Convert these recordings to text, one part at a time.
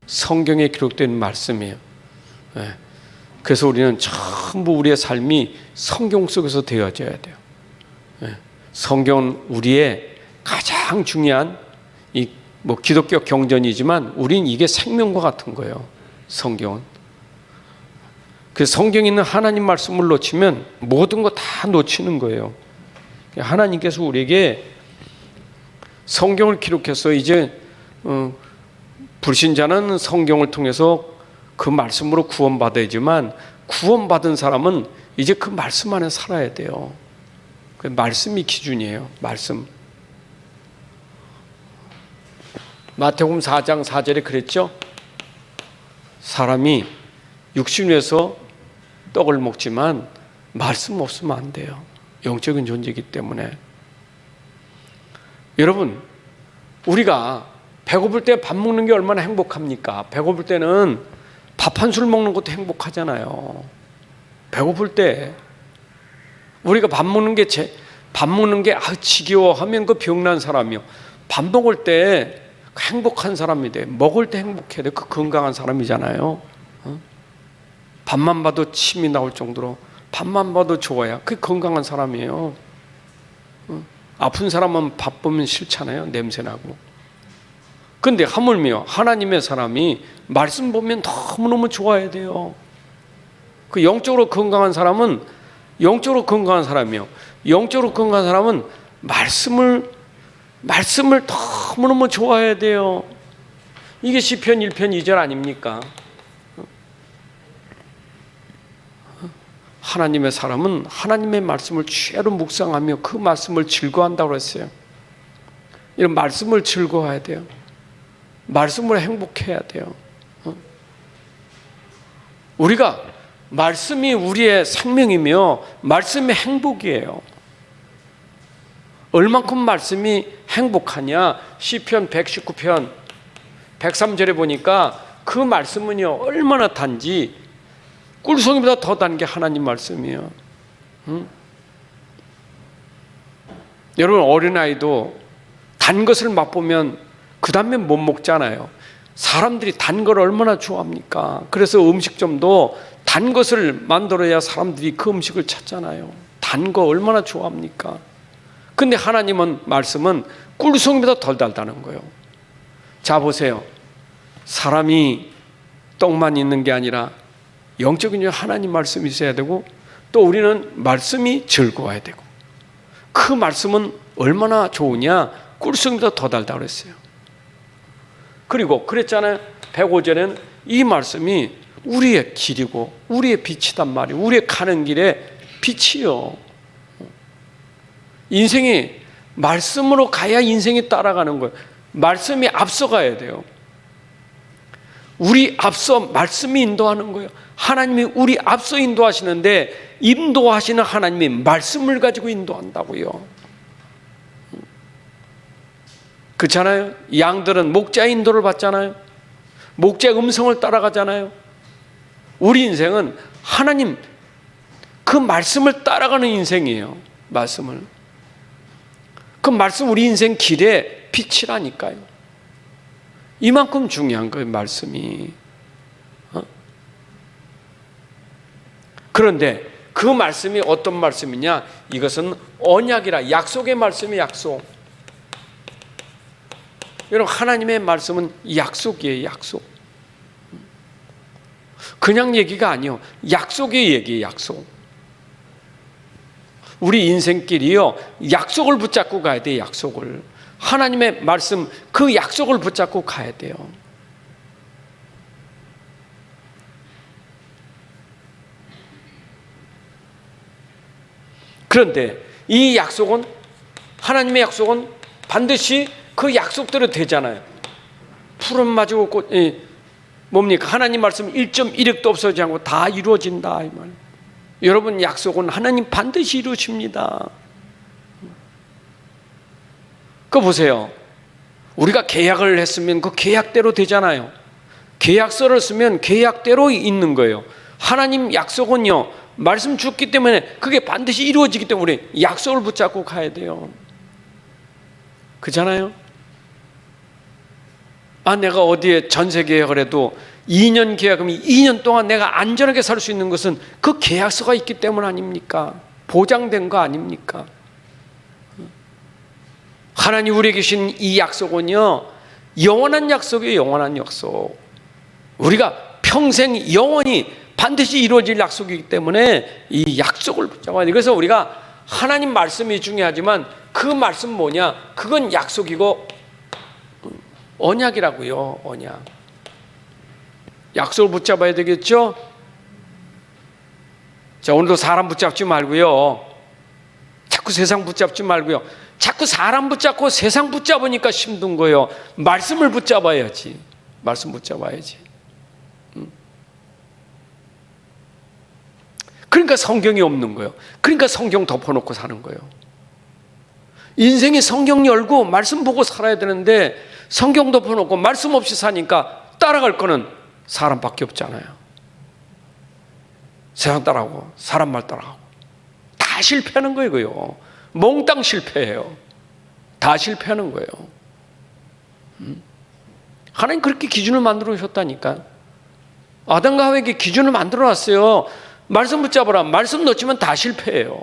성경에 기록된 말씀이에요. 예. 그래서 우리는 전부 우리의 삶이 성경 속에서 되어져야 돼요. 예. 성경은 우리의 가장 중요한 기독교 경전이지만 우린 이게 생명과 같은 거예요. 성경은. 그 성경에 있는 하나님 말씀을 놓치면 모든 거 다 놓치는 거예요. 하나님께서 우리에게 성경을 기록해서 이제 불신자는 성경을 통해서 그 말씀으로 구원받아야지만 구원받은 사람은 이제 그 말씀 안에 살아야 돼요. 그 말씀이 기준이에요. 말씀. 마태복음 4장 4절에 그랬죠. 사람이 육신 위에서 떡을 먹지만 말씀 없으면 안 돼요. 영적인 존재이기 때문에. 여러분, 우리가 배고플 때 밥 먹는 게 얼마나 행복합니까? 배고플 때는 밥 한 술 먹는 것도 행복하잖아요. 배고플 때 우리가 밥 먹는 게 지겨워하면 그 병난 사람이요. 밥 먹을 때 행복한 사람이 돼. 먹을 때 행복해야 돼. 그 건강한 사람이잖아요. 밥만 봐도 침이 나올 정도로 밥만 봐도 좋아야 그 건강한 사람이에요. 아픈 사람은 밥 보면 싫잖아요. 냄새나고. 근데 하물며 하나님의 사람이 말씀 보면 너무너무 좋아야 돼요. 그 영적으로 건강한 사람은 영적으로 건강한 사람이요. 영적으로 건강한 사람은 말씀을 너무너무 좋아해야 돼요. 이게 시편 1편 2절 아닙니까? 하나님의 사람은 하나님의 말씀을 죄로 묵상하며 그 말씀을 즐거워한다고 했어요. 이런 말씀을 즐거워해야 돼요. 말씀으로 행복해야 돼요. 우리가 말씀이 우리의 생명이며 말씀이 행복이에요. 얼만큼 말씀이 행복하냐? 시편 119편 103절에 보니까 그 말씀은요 얼마나 단지 꿀송이보다 더 단 게 하나님 말씀이에요. 여러분, 어린아이도 단 것을 맛보면 그 다음에 못 먹잖아요. 사람들이 단 걸 얼마나 좋아합니까? 그래서 음식점도 단 것을 만들어야 사람들이 그 음식을 찾잖아요. 단 거 얼마나 좋아합니까? 근데 하나님은 말씀은 꿀송이보다 덜 달다는 거예요. 자, 보세요. 사람이 떡만 있는 게 아니라 영적인 하나님 말씀이 있어야 되고, 또 우리는 말씀이 즐거워야 되고, 그 말씀은 얼마나 좋으냐? 꿀송이보다 더 달다고 그랬어요. 그리고 그랬잖아요. 105절에는 이 말씀이 우리의 길이고 우리의 빛이단 말이에요. 우리의 가는 길에 빛이요. 인생이 말씀으로 가야 인생이 따라가는 거예요. 말씀이 앞서가야 돼요. 우리 앞서 말씀이 인도하는 거예요. 하나님이 우리 앞서 인도하시는데 인도하시는 하나님이 말씀을 가지고 인도한다고요. 그렇잖아요. 양들은 목자의 인도를 받잖아요. 목자의 음성을 따라가잖아요. 우리 인생은 하나님 그 말씀을 따라가는 인생이에요. 말씀을. 그 말씀 우리 인생 길에 빛이라니까요. 이만큼 중요한 거예요. 말씀이. 그런데 그 말씀이 어떤 말씀이냐? 이것은 언약이라, 약속의 말씀이 약속. 여러분, 하나님의 말씀은 약속이에요. 약속. 그냥 얘기가 아니요. 약속의 얘기예요. 약속. 우리 인생길이요, 약속을 붙잡고 가야 돼요. 약속을. 하나님의 말씀, 그 약속을 붙잡고 가야 돼요. 그런데 이 약속은, 하나님의 약속은 반드시 그 약속대로 되잖아요. 푸른 마지고 꽃, 뭡니까? 하나님 말씀 1.1획도 없어지지 않고 다 이루어진다, 이 말. 여러분, 약속은 하나님 반드시 이루십니다. 그거 보세요. 우리가 계약을 했으면 그 계약대로 되잖아요. 계약서를 쓰면 계약대로 있는 거예요. 하나님 약속은요, 말씀 줬기 때문에 그게 반드시 이루어지기 때문에 약속을 붙잡고 가야 돼요. 그렇잖아요. 내가 어디에 전세 계약을 해도 2년 계약이면 2년 동안 내가 안전하게 살 수 있는 것은 그 계약서가 있기 때문 아닙니까? 보장된 거 아닙니까? 하나님 우리에게 주신 이 약속은요, 영원한 약속이에요. 영원한 약속. 우리가 평생 영원히 반드시 이루어질 약속이기 때문에 이 약속을 붙잡아야 돼요. 그래서 우리가 하나님 말씀이 중요하지만 그 말씀 뭐냐? 그건 약속이고 언약이라고요. 언약. 약속을 붙잡아야 되겠죠? 자, 오늘도 사람 붙잡지 말고요. 자꾸 세상 붙잡지 말고요. 자꾸 사람 붙잡고 세상 붙잡으니까 힘든 거예요. 말씀을 붙잡아야지. 말씀 붙잡아야지. 그러니까 성경이 없는 거예요. 그러니까 성경 덮어놓고 사는 거예요. 인생이 성경 열고 말씀 보고 살아야 되는데 성경 덮어놓고 말씀 없이 사니까 따라갈 거는 사람밖에 없잖아요. 세상 따라하고 사람 말 따라하고 다 실패하는 거예요. 그요. 몽땅 실패해요. 다 실패하는 거예요. 하나님 그렇게 기준을 만들어 주셨다니까. 아담과 하와에게 기준을 만들어 놨어요. 말씀 붙잡아라. 말씀 놓치면 다 실패해요.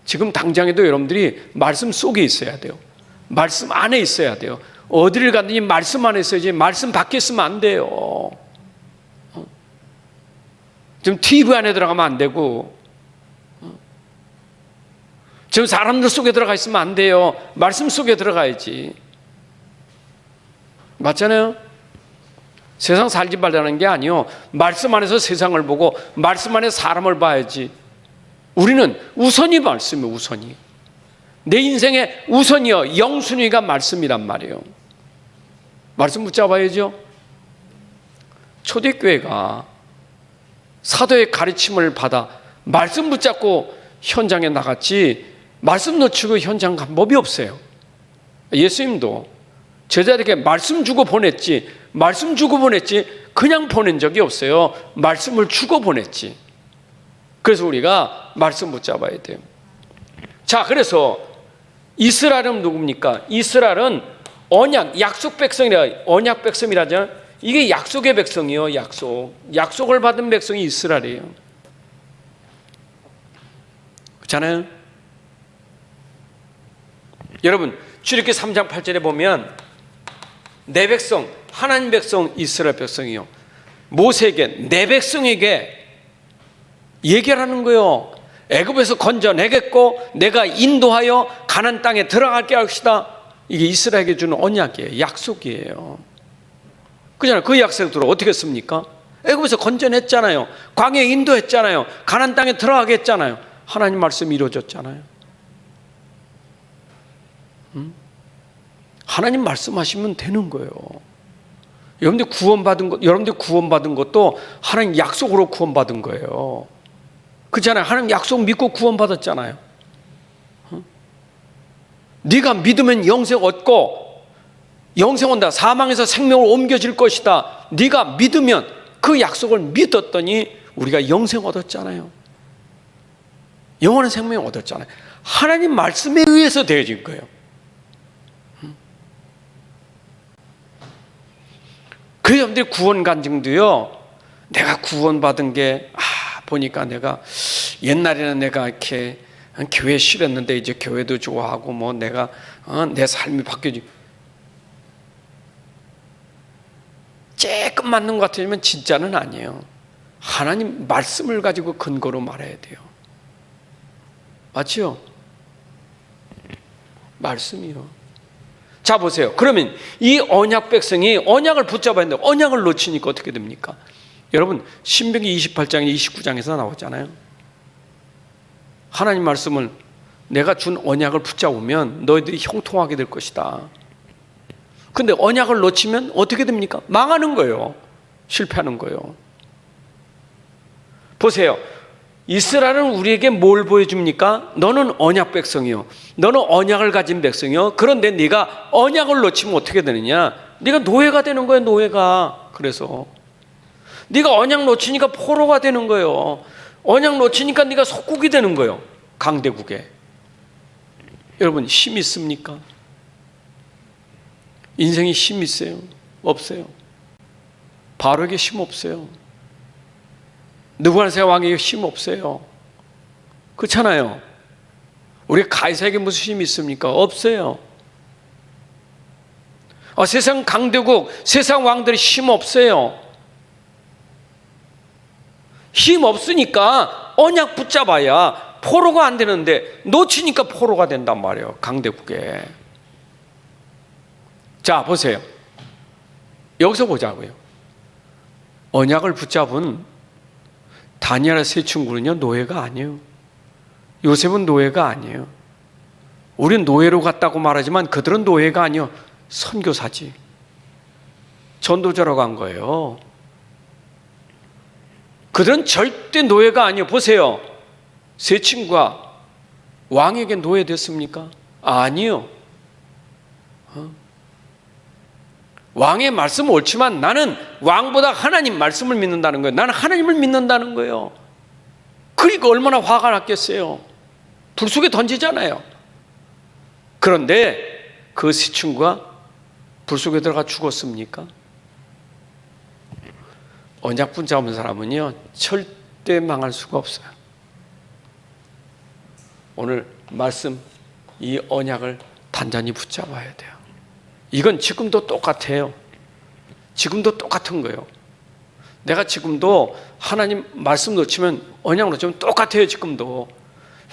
지금 당장에도 여러분들이 말씀 속에 있어야 돼요. 말씀 안에 있어야 돼요. 어디를 가든지 말씀 안에 있어야지 말씀 밖에 있으면 안 돼요. 지금 TV 안에 들어가면 안 되고 지금 사람들 속에 들어가 있으면 안 돼요. 말씀 속에 들어가야지. 맞잖아요? 세상 살지 말라는 게 아니요. 말씀 안에서 세상을 보고 말씀 안에 사람을 봐야지. 우리는 우선이 말씀이에요. 우선이. 내 인생의 우선이요. 영순위가 말씀이란 말이에요. 말씀 붙잡아야죠. 초대교회가 사도의 가르침을 받아 말씀 붙잡고 현장에 나갔지 말씀 놓치고 현장 간 법이 없어요. 예수님도 제자들에게 말씀 주고 보냈지 말씀 주고 보냈지 그냥 보낸 적이 없어요. 말씀을 주고 보냈지. 그래서 우리가 말씀 붙잡아야 돼요. 자, 그래서 이스라엘은 누굽니까? 이스라엘은 언약, 약속 백성이라, 언약 백성이라잖아요. 이게 약속의 백성이요. 약속을 받은 백성이 이스라엘이에요. 그렇잖아요. 여러분 출애굽기 3장 8절에 보면 내 백성, 하나님 백성, 이스라엘 백성이요. 모세에게 내 백성에게 얘기하라는 거예요. 애굽에서 건져내겠고 내가 인도하여 가나안 땅에 들어가게 할 것이다. 이게 이스라엘에게 주는 언약이에요. 약속이에요. 그잖아요. 그 약속으로 어떻게 했습니까? 애굽에서 건져냈잖아요. 광야에 인도했잖아요. 가나안 땅에 들어가게 했잖아요. 하나님 말씀이 이루어졌잖아요. 하나님 말씀하시면 되는 거예요. 여러분들 구원받은 것도 하나님 약속으로 구원받은 거예요. 그렇잖아요. 하나님 약속 믿고 구원받았잖아요. 네가 믿으면 영생 얻고 영생 온다. 사망에서 생명으로 옮겨질 것이다. 네가 믿으면 그 약속을 믿었더니 우리가 영생 얻었잖아요. 영원한 생명 얻었잖아요. 하나님 말씀에 의해서 되어진 거예요. 그래서 여러분들 구원 간증도요. 내가 구원받은 게 보니까 내가 옛날에는 내가 이렇게 교회 싫었는데 이제 교회도 좋아하고 뭐 내가 내 삶이 바뀌어지. 조금 맞는 것 같으면 진짜는 아니에요. 하나님 말씀을 가지고 근거로 말해야 돼요. 맞죠? 말씀이요. 자 보세요. 그러면 이 언약 백성이 언약을 붙잡아야 되는데 언약을 놓치니까 어떻게 됩니까? 여러분 신명기 28장 29장에서 나오잖아요. 하나님 말씀을 내가 준 언약을 붙잡으면 너희들이 형통하게 될 것이다. 근데 언약을 놓치면 어떻게 됩니까? 망하는 거예요. 실패하는 거예요. 보세요. 이스라엘은 우리에게 뭘 보여줍니까? 너는 언약 백성이요. 너는 언약을 가진 백성이요. 그런데 네가 언약을 놓치면 어떻게 되느냐? 네가 노예가 되는 거예요. 노예가. 그래서 네가 언약 놓치니까 포로가 되는 거예요. 언약 놓치니까 네가 속국이 되는 거예요. 강대국에. 여러분 힘 있습니까? 인생에 힘 있어요? 없어요. 바로에게 힘 없어요. 느부갓네살 왕에게 힘 없어요. 그렇잖아요. 우리 가이사에게 무슨 힘이 있습니까? 없어요. 세상 강대국, 세상 왕들이 힘 없어요. 힘 없으니까 언약 붙잡아야 포로가 안 되는데 놓치니까 포로가 된단 말이에요. 강대국에. 자, 보세요. 여기서 보자고요. 언약을 붙잡은 다니엘의 세 친구는요, 노예가 아니에요. 요셉은 노예가 아니에요. 우린 노예로 갔다고 말하지만 그들은 노예가 아니에요. 선교사지. 전도자로 간 거예요. 그들은 절대 노예가 아니에요. 보세요. 세 친구가 왕에게 노예됐습니까? 아니요. 왕의 말씀은 옳지만 나는 왕보다 하나님 말씀을 믿는다는 거예요. 나는 하나님을 믿는다는 거예요. 그러니까 얼마나 화가 났겠어요. 불 속에 던지잖아요. 그런데 그 세 친구가 불 속에 들어가 죽었습니까? 언약 붙잡은 사람은요, 절대 망할 수가 없어요. 오늘 말씀, 이 언약을 단단히 붙잡아야 돼요. 이건 지금도 똑같아요. 지금도 똑같은 거예요. 내가 지금도 하나님 말씀 놓치면, 언약 놓치면 똑같아요. 지금도.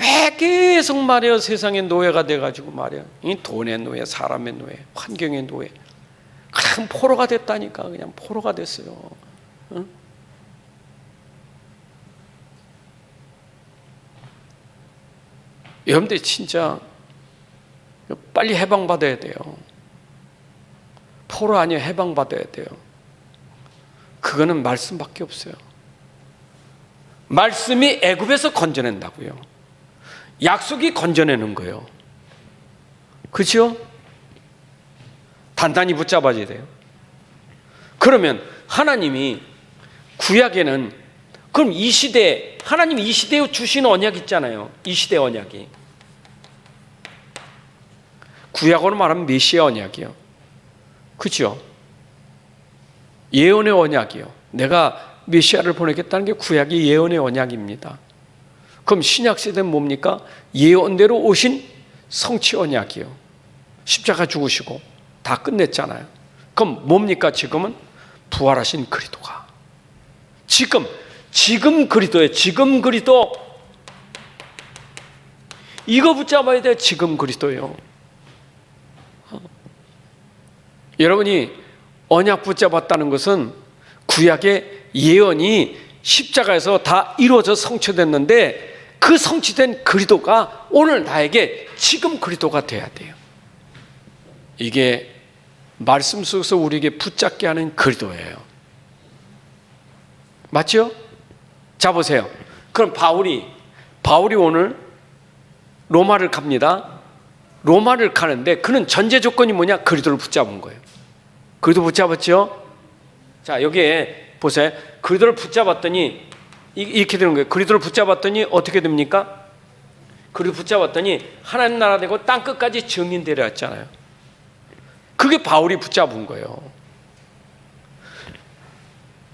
왜 계속 말이에요. 세상의 노예가 돼가지고 말이에요. 이 돈의 노예, 사람의 노예, 환경의 노예. 그냥 포로가 됐다니까. 그냥 포로가 됐어요. 응? 여러분들 진짜 빨리 해방받아야 돼요. 포로 아니에요. 해방받아야 돼요. 그거는 말씀밖에 없어요. 말씀이 애굽에서 건져낸다고요. 약속이 건져내는 거예요. 그렇죠? 단단히 붙잡아야 돼요. 그러면 하나님이 구약에는, 그럼 이 시대, 하나님이 이 시대에 주신 언약 있잖아요. 이 시대 언약이. 구약으로 말하면 메시아 언약이요. 그죠? 예언의 언약이요. 내가 메시아를 보내겠다는 게 구약이 예언의 언약입니다. 그럼 신약 시대는 뭡니까? 예언대로 오신 성취 언약이요. 십자가 죽으시고 다 끝냈잖아요. 그럼 뭡니까? 지금은 부활하신 그리스도가. 지금 그리스도예요. 지금 그리스도. 이거 붙잡아야 돼요. 지금 그리스도예요. 여러분이 언약 붙잡았다는 것은 구약의 예언이 십자가에서 다 이루어져 성취됐는데 그 성취된 그리스도가 오늘 나에게 지금 그리스도가 돼야 돼요. 이게 말씀 속에서 우리에게 붙잡게 하는 그리스도예요. 맞죠? 자, 보세요. 그럼 바울이 오늘 로마를 갑니다. 로마를 가는데 그는 전제 조건이 뭐냐? 그리스도를 붙잡은 거예요. 그리스도 붙잡았죠? 자, 여기에 보세요. 그리스도를 붙잡았더니 이렇게 되는 거예요. 그리스도를 붙잡았더니 어떻게 됩니까? 그리스도 붙잡았더니 하나님 나라 되고 땅 끝까지 증인되려 했잖아요. 그게 바울이 붙잡은 거예요.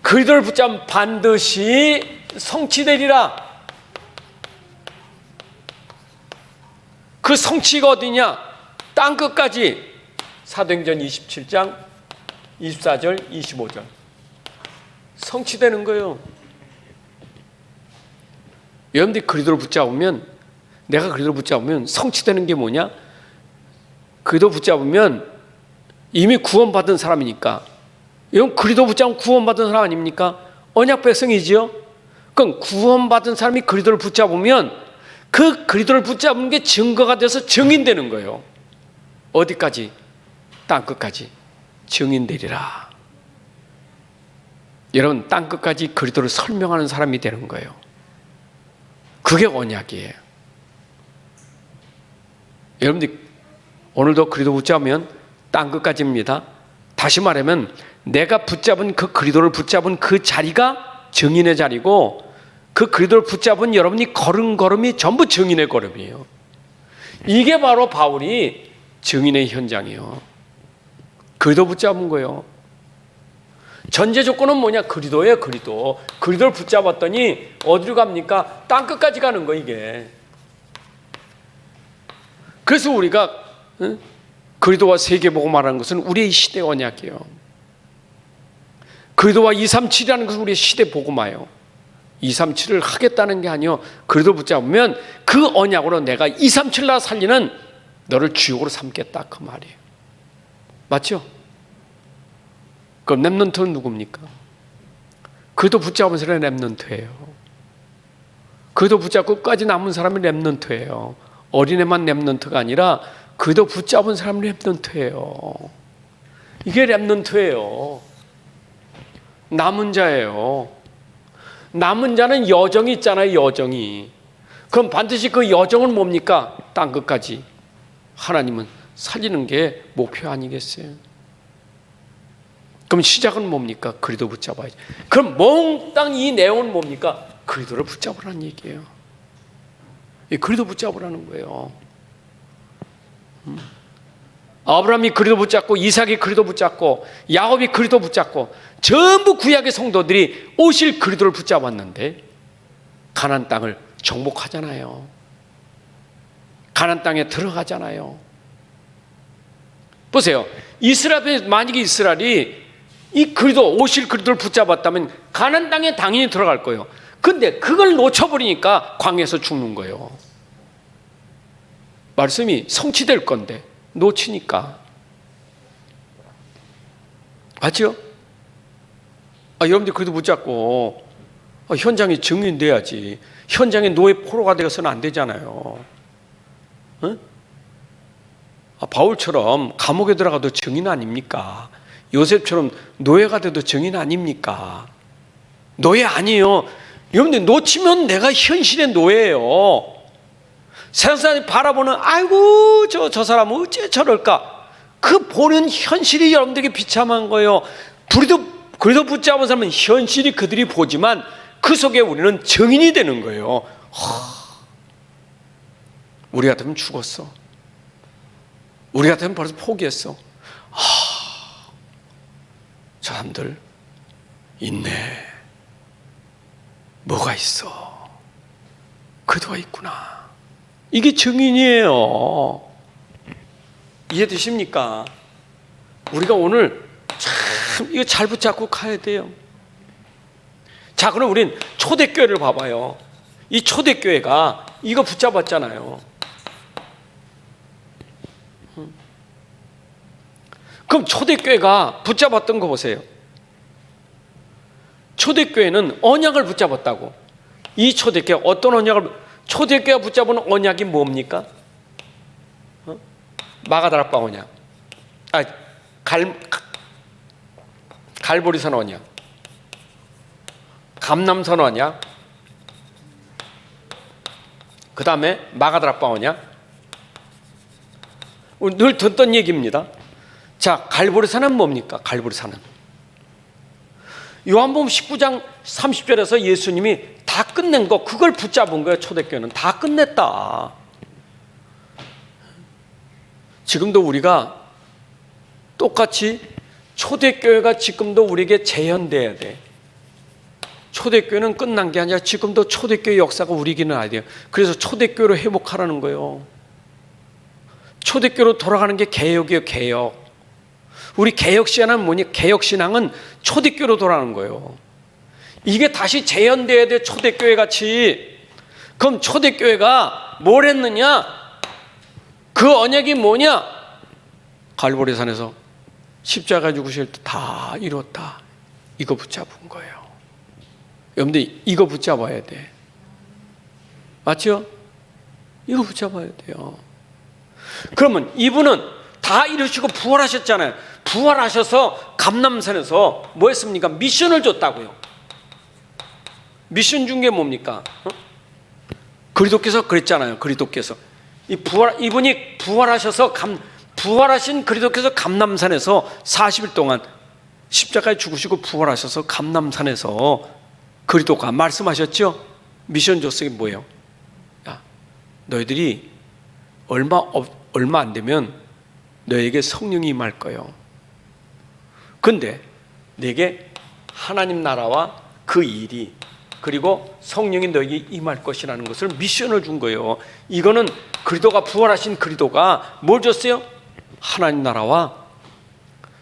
그리스도를 붙잡으면 반드시 성취되리라. 그 성취가 어디냐? 땅 끝까지. 사도행전 27장 24절 25절 성취되는 거예요. 여러분들이 그리스도를 붙잡으면, 내가 그리스도를 붙잡으면 성취되는 게 뭐냐? 그리스도 붙잡으면 이미 구원받은 사람이니까. 여러분 그리스도 붙잡으면 구원받은 사람 아닙니까? 언약 백성이지요. 그럼 구원받은 사람이 그리스도를 붙잡으면 그 그리스도를 붙잡은 게 증거가 돼서 증인되는 거예요. 어디까지? 땅끝까지 증인되리라. 여러분 땅끝까지 그리스도를 설명하는 사람이 되는 거예요. 그게 언약이에요. 여러분들 오늘도 그리스도 붙잡으면 땅끝까지입니다. 다시 말하면 내가 붙잡은 그 그리스도를 붙잡은 그 자리가 증인의 자리고, 그 그리스도를 붙잡은 여러분이 걸은 걸음이 전부 증인의 걸음이에요. 이게 바로 바울이 증인의 현장이에요. 그리도 붙잡은 거예요. 전제 조건은 뭐냐? 그리도예요. 그리도를 붙잡았더니 어디로 갑니까? 땅 끝까지 가는 거 이게. 그래서 우리가 그리도와 세계복음 말하는 것은 우리의 시대 언약이에요. 그리도와 237이라는 것은 우리의 시대 복음화예요. 237을 하겠다는 게 아니요. 그리도 붙잡으면 그 언약으로 내가 237 나 살리는 너를 주역으로 삼겠다 그 말이에요. 맞죠? 그럼 렘넌트는 누굽니까? 그리도 붙잡은 사람이 렘넌트예요. 그리도 붙잡고 끝까지 남은 사람이 렘넌트예요. 어린애만 렘넌트가 아니라 그리도 붙잡은 사람이 렘넌트예요. 이게 렘넌트예요. 남은 자예요. 남은 자는 여정이 있잖아요. 여정이. 그럼 반드시 그 여정은 뭡니까? 땅 끝까지 하나님은 살리는 게 목표 아니겠어요? 그럼 시작은 뭡니까? 그리도 붙잡아야지. 그럼 몽땅 이 내용은 뭡니까? 그리도를 붙잡으라는 얘기예요. 이 그리도 붙잡으라는 거예요. 아브라함이 그리도 붙잡고 이삭이 그리도 붙잡고 야곱이 그리도 붙잡고 전부 구약의 성도들이 오실 그리도를 붙잡았는데 가나안 땅을 정복하잖아요. 가나안 땅에 들어가잖아요. 보세요. 이스라엘, 만약에 이스라엘이 이 그리도 오실 그리도를 붙잡았다면 가나안 땅에 당연히 들어갈 거예요. 근데 그걸 놓쳐버리니까 광야에서 죽는 거예요. 말씀이 성취될 건데 놓치니까. 맞죠? 여러분들 그래도 붙잡고 현장에 증인돼야지. 현장에 노예 포로가 되어서는 안 되잖아요. 바울처럼 감옥에 들어가도 증인 아닙니까? 요셉처럼 노예가 돼도 증인 아닙니까? 노예 아니에요. 여러분들 놓치면 내가 현실의 노예예요. 세상 사람이 바라보는 아이고 저 사람은 어째 저럴까? 그 보는 현실이 여러분들에게 비참한 거예요. 그래도 붙잡은 사람은 현실이 그들이 보지만 그 속에 우리는 증인이 되는 거예요. 우리 같으면 죽었어. 우리 같으면 벌써 포기했어. 저 사람들 있네. 뭐가 있어? 그도가 있구나. 이게 증인이에요. 이해되십니까? 우리가 오늘 참 이거 잘 붙잡고 가야 돼요. 자, 그럼 우린 초대교회를 봐봐요. 이 초대교회가 이거 붙잡았잖아요. 그럼 초대교회가 붙잡았던 거 보세요. 초대교회는 언약을 붙잡았다고. 이 초대교회 어떤 언약을? 초대교회가 붙잡은 언약이 뭡니까? 마가다락방 언약, 갈보리산 언약, 감람산 언약, 그 다음에 마가다락방 언약. 늘 듣던 얘기입니다. 자, 갈보리산은 뭡니까? 갈보리산은 요한복음 19장 30절에서 예수님이 다 끝낸 거, 그걸 붙잡은 거예요. 초대교회는 다 끝냈다. 지금도 우리가 똑같이 초대교회가 지금도 우리에게 재현돼야 돼. 초대교회는 끝난 게 아니라 지금도 초대교회 역사가 우리에게는 아야 돼요. 그래서 초대교회로 회복하라는 거예요. 초대교회로 돌아가는 게 개혁이에요. 개혁. 우리 개혁신앙은 뭐니? 개혁신앙은 초대교회로 돌아가는 거예요. 이게 다시 재현돼야 돼. 초대교회 같이. 그럼 초대교회가 뭘 했느냐? 그 언약이 뭐냐? 갈보리산에서 십자가 죽으실 때 다 이뤘다. 이거 붙잡은 거예요. 여러분들 이거 붙잡아야 돼. 맞죠? 이거 붙잡아야 돼요. 그러면 이분은 다 이루시고 부활하셨잖아요. 부활하셔서 감람산에서 뭐 했습니까? 미션을 줬다고요. 미션 준 게 뭡니까? 그리스도께서 그랬잖아요. 그리스도께서 이분이 부활하신 그리스도께서 감람산에서 40일 동안 십자가에 죽으시고 부활하셔서 감람산에서 그리스도가 말씀하셨죠. 미션 줬어요. 뭐예요? 야, 너희들이 얼마 안 되면 너에게 성령이 임할 거예요. 근데 내게 하나님 나라와 그 일이 그리고 성령이 너에게 임할 것이라는 것을 미션을 준 거예요. 이거는 그리스도가 부활하신 그리스도가 뭘 줬어요? 하나님 나라와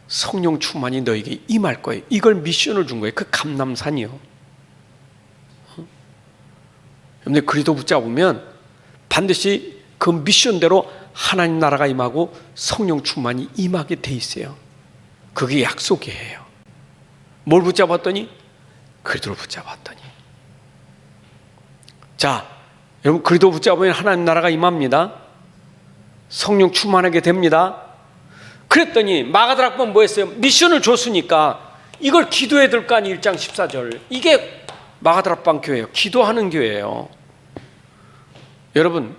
성령 충만이 너에게 임할 거예요. 이걸 미션을 준 거예요. 그 감람산이요. 근데 그리스도 붙잡으면 반드시 그 미션대로 하나님 나라가 임하고 성령 충만이 임하게 돼 있어요. 그게 약속이에요. 뭘 붙잡았더니? 그리스도를 붙잡았더니. 자, 여러분 그리스도 붙잡으면 하나님 나라가 임합니다. 성령 충만하게 됩니다. 그랬더니 마가다락방 뭐 했어요? 미션을 줬으니까 이걸 기도해야 될 거 아니에요. 1장 14절. 이게 마가다락방 교회예요. 기도하는 교회예요. 여러분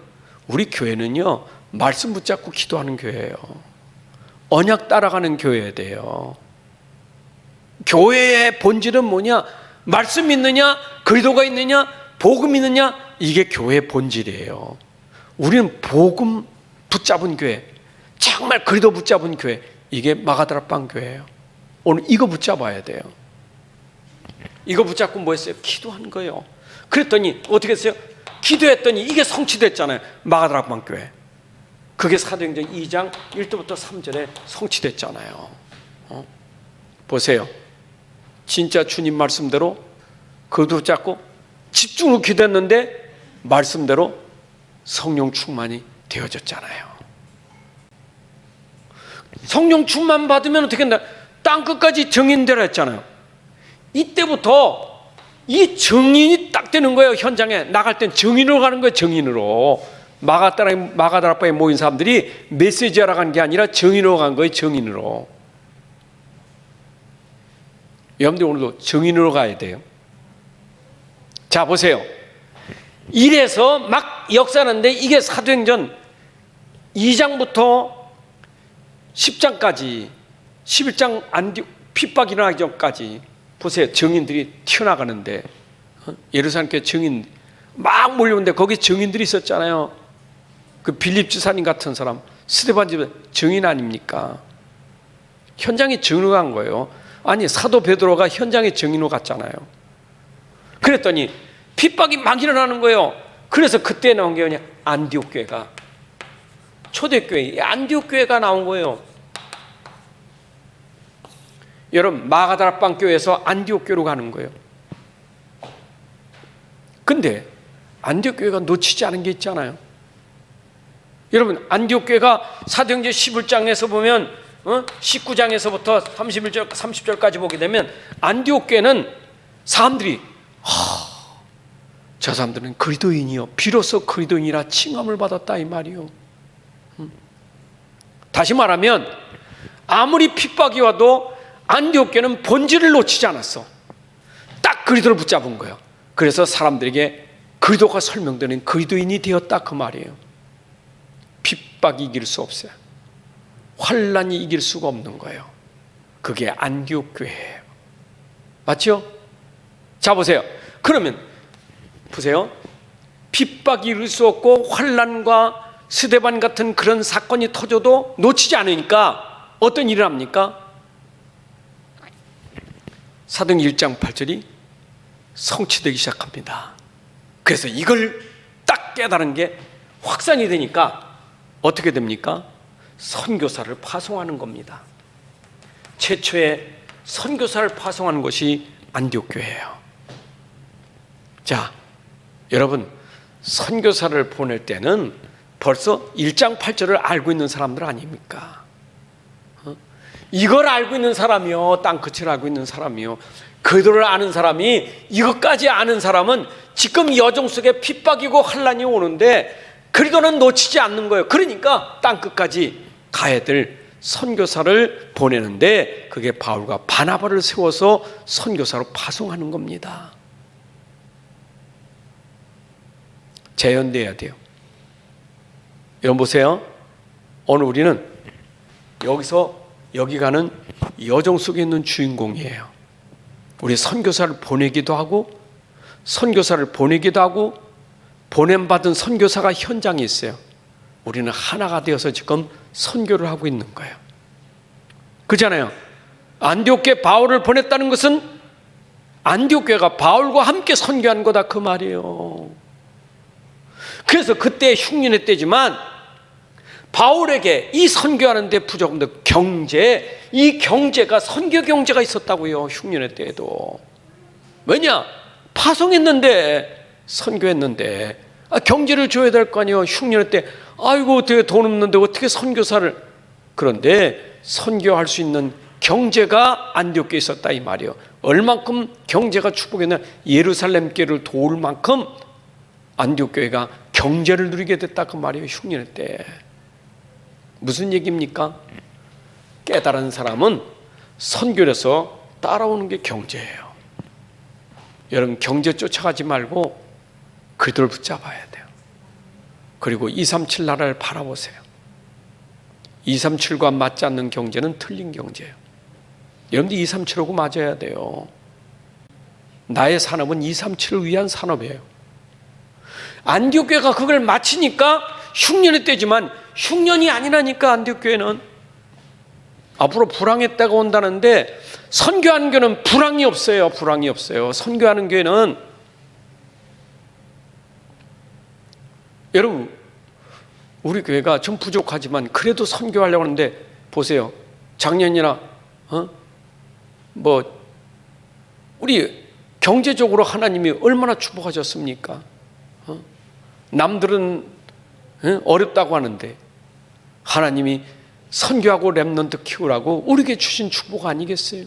우리 교회는요 말씀 붙잡고 기도하는 교회예요. 언약 따라가는 교회야 돼요. 교회의 본질은 뭐냐? 말씀 있느냐? 그리스도가 있느냐? 복음 있느냐? 이게 교회의 본질이에요. 우리는 복음 붙잡은 교회, 정말 그리스도 붙잡은 교회, 이게 마가다락방 교회예요. 오늘 이거 붙잡아야 돼요. 이거 붙잡고 뭐 했어요? 기도한 거예요. 그랬더니 어떻게 했어요? 기도했더니 이게 성취됐잖아요. 마가다락방 교회. 그게 사도행전 2장 1절부터 3절에 성취됐잖아요. 보세요. 진짜 주님 말씀대로 그도 붙잡고 집중으로 기도했는데 말씀대로 성령 충만이 되어졌잖아요. 성령 충만 받으면 어떻게 된다? 땅 끝까지 증인되라 했잖아요. 이때부터 이 증인이 딱 되는 거예요. 현장에 나갈 땐 증인으로 가는 거예요. 증인으로. 마가다락방에 모인 사람들이 메시지하러 간 게 아니라 증인으로 간 거예요. 증인으로. 여러분들 오늘도 증인으로 가야 돼요. 자 보세요. 이래서 막 역사하는데 이게 사도행전 2장부터 10장까지 11장 핍박이 일어나기 전까지 보세요. 증인들이 튀어나가는데 예루살렘 교회 증인 막 몰려오는데 거기 증인들이 있었잖아요. 그 빌립 지사님 같은 사람, 스데반 집에 증인 아닙니까? 현장에 증인으로 간 거예요. 아니 사도 베드로가 현장에 증인으로 갔잖아요. 그랬더니 핍박이 막 일어나는 거예요. 그래서 그때 나온 게 뭐냐? 안디옥 교회가, 초대교회 안디옥 교회가 나온 거예요. 여러분 마가다락방 교회에서 안디옥 교회로 가는 거예요. 근데 안디옥 교회가 놓치지 않은 게 있잖아요. 여러분 안디옥 교회가 사도행전 11장에서 보면 19장에서부터 31절, 30절까지 보게 되면 안디옥 교회는 사람들이 저 사람들은 그리스도인이요 비로소 그리스도인이라 칭함을 받았다 이 말이요. 다시 말하면 아무리 핍박이 와도 안디옥 교회는 본질을 놓치지 않았어. 딱 그리스도를 붙잡은 거예요. 그래서 사람들에게 그리스도가 설명되는 그리스도인이 되었다 그 말이에요. 핍박이 이길 수 없어요. 환란이 이길 수가 없는 거예요. 그게 안디옥 교회예요. 맞죠? 자 보세요. 그러면 보세요. 핍박이 이길 수 없고 환란과 스데반 같은 그런 사건이 터져도 놓치지 않으니까 어떤 일을 합니까? 사도행전 1장 8절이 성취되기 시작합니다. 그래서 이걸 딱 깨달은 게 확산이 되니까 어떻게 됩니까? 선교사를 파송하는 겁니다. 최초의 선교사를 파송하는 것이 안디옥 교회예요. 자, 여러분 선교사를 보낼 때는 벌써 1장 8절을 알고 있는 사람들 아닙니까? 이걸 알고 있는 사람이요, 땅끝을 알고 있는 사람이요, 그들을 아는 사람이, 이것까지 아는 사람은 지금 여정 속에 핍박이고 환란이 오는데 그리스도는 놓치지 않는 거예요. 그러니까 땅끝까지 가야 될 선교사를 보내는데 그게 바울과 바나바를 세워서 선교사로 파송하는 겁니다. 재현돼야 돼요. 여러분 보세요. 오늘 우리는 여기서 여기 가는 여정 속에 있는 주인공이에요. 우리 선교사를 보내기도 하고 보냄받은 선교사가 현장에 있어요. 우리는 하나가 되어서 지금 선교를 하고 있는 거예요. 그렇잖아요. 안디옥교에 바울을 보냈다는 것은 안디옥교회가 바울과 함께 선교한 거다 그 말이에요. 그래서 그때 흉년의 때지만 바울에게 이 선교하는 데 부족함도 경제, 이 경제가 선교 경제가 있었다고요. 흉년의 때에도. 왜냐? 파송했는데, 선교했는데 경제를 줘야 될 거 아니에요. 흉년의 때 아이고 어떻게 돈 없는데 어떻게 선교사를. 그런데 선교할 수 있는 경제가 안디옥교에 있었다 이 말이에요. 얼만큼 경제가 축복했나. 예루살렘 교회를 도울 만큼 안디옥 교회가 경제를 누리게 됐다 그 말이에요. 흉년의 때. 무슨 얘기입니까? 깨달은 사람은 선교에서 따라오는 게 경제예요. 여러분 경제 쫓아가지 말고 그들을 붙잡아야 돼요. 그리고 237 나라를 바라보세요. 237과 맞지 않는 경제는 틀린 경제예요. 여러분들 237하고 맞아야 돼요. 나의 산업은 237을 위한 산업이에요. 안디옥 교회가 그걸 마치니까 흉년의 때지만 흉년이 아니라니까. 안디옥 교회는 앞으로 불황의 때가 온다는데 선교하는 교회는 불황이 없어요. 불황이 없어요. 선교하는 교회는 여러분 우리 교회가 좀 부족하지만 그래도 선교하려고 하는데 보세요. 작년이나 우리 경제적으로 하나님이 얼마나 축복하셨습니까? 남들은 어렵다고 하는데 하나님이 선교하고 렘넌트 키우라고 우리에게 주신 축복 아니겠어요?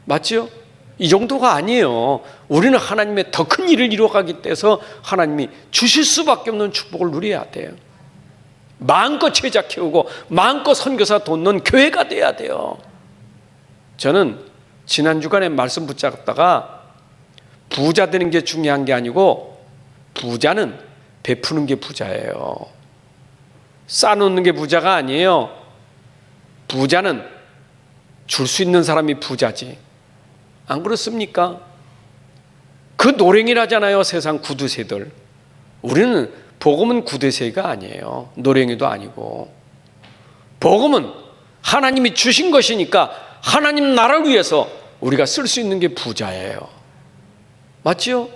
맞죠? 이 정도가 아니에요. 우리는 하나님의 더 큰 일을 이루어가기 때문에 하나님이 주실 수밖에 없는 축복을 누려야 돼요. 마음껏 제자 키우고 마음껏 선교사 돕는 교회가 돼야 돼요. 저는 지난 주간에 말씀 붙잡다가 부자 되는 게 중요한 게 아니고 부자는 베푸는 게 부자예요. 쌓아놓는 게 부자가 아니에요. 부자는 줄 수 있는 사람이 부자지. 안 그렇습니까? 그 노랭이라잖아요. 세상 구두쇠들. 우리는 복음은 구두쇠가 아니에요. 노랭이도 아니고. 복음은 하나님이 주신 것이니까 하나님 나라를 위해서 우리가 쓸 수 있는 게 부자예요. 맞지요?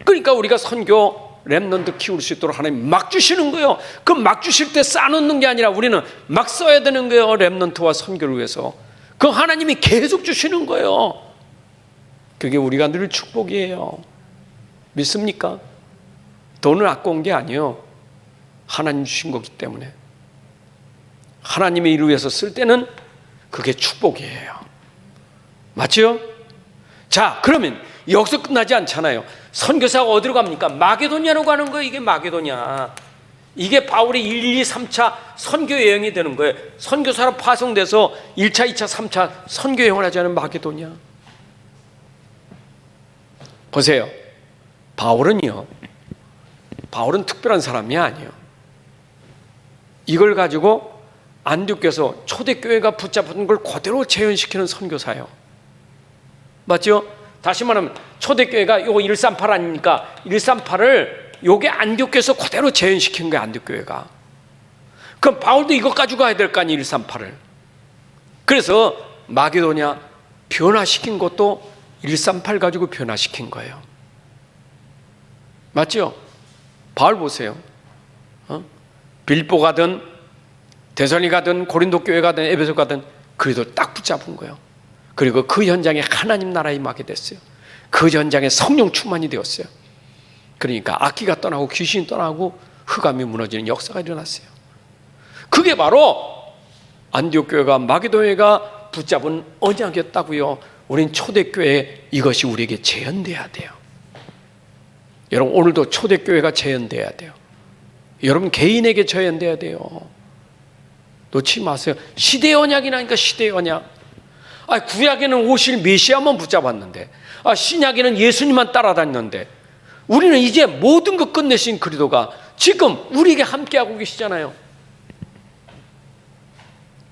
그러니까 우리가 선교 렘넌트 키울 수 있도록 하나님 막 주시는 거예요. 그 막 주실 때 쌓아놓는 게 아니라 우리는 막 써야 되는 거예요. 렘넌트와 선교를 위해서. 그 하나님이 계속 주시는 거예요. 그게 우리가 누릴 축복이에요. 믿습니까? 돈을 아까운 게 아니에요. 하나님 주신 거기 때문에. 하나님의 일을 위해서 쓸 때는 그게 축복이에요. 맞죠? 자, 그러면 여기서 끝나지 않잖아요. 선교사가 어디로 갑니까? 마게도냐로 가는 거예요. 이게 마게도냐. 이게 바울의 1, 2, 3차 선교 여행이 되는 거예요. 선교사로 파송돼서 1차, 2차, 3차 선교 여행을 하지 않은 마게도냐. 보세요. 바울은 특별한 사람이 아니에요. 이걸 가지고 안디옥에서 초대교회가 붙잡은 걸 그대로 재현시키는 선교사예요. 맞죠? 다시 말하면 초대교회가 요거 138 아닙니까? 138을 요게 안디옥에서 그대로 재현시킨 거예요. 안디옥교회가. 그럼 바울도 이거 가지고 가야 될 거 아니에요. 138을. 그래서 마게도냐 변화시킨 것도 138 가지고 변화시킨 거예요. 맞죠? 바울 보세요. 빌보 가든 데살로니가 가든 고린도 교회 가든 에베소 가든 그래도 딱 붙잡은 거예요. 그리고 그 현장에 하나님 나라에 임하게 됐어요. 그 현장에 성령 충만이 되었어요. 그러니까 악기가 떠나고 귀신이 떠나고 흑암이 무너지는 역사가 일어났어요. 그게 바로 안디옥 교회가 마게도냐가 붙잡은 언약이었다고요. 우린 초대교회 이것이 우리에게 재현돼야 돼요. 여러분 오늘도 초대교회가 재현돼야 돼요. 여러분 개인에게 재현돼야 돼요. 놓지 마세요. 시대의 언약이라니까 시대의 언약. 구약에는 오실 메시아만 붙잡았는데 신약에는 예수님만 따라다녔는데 우리는 이제 모든 것 끝내신 그리스도가 지금 우리에게 함께하고 계시잖아요.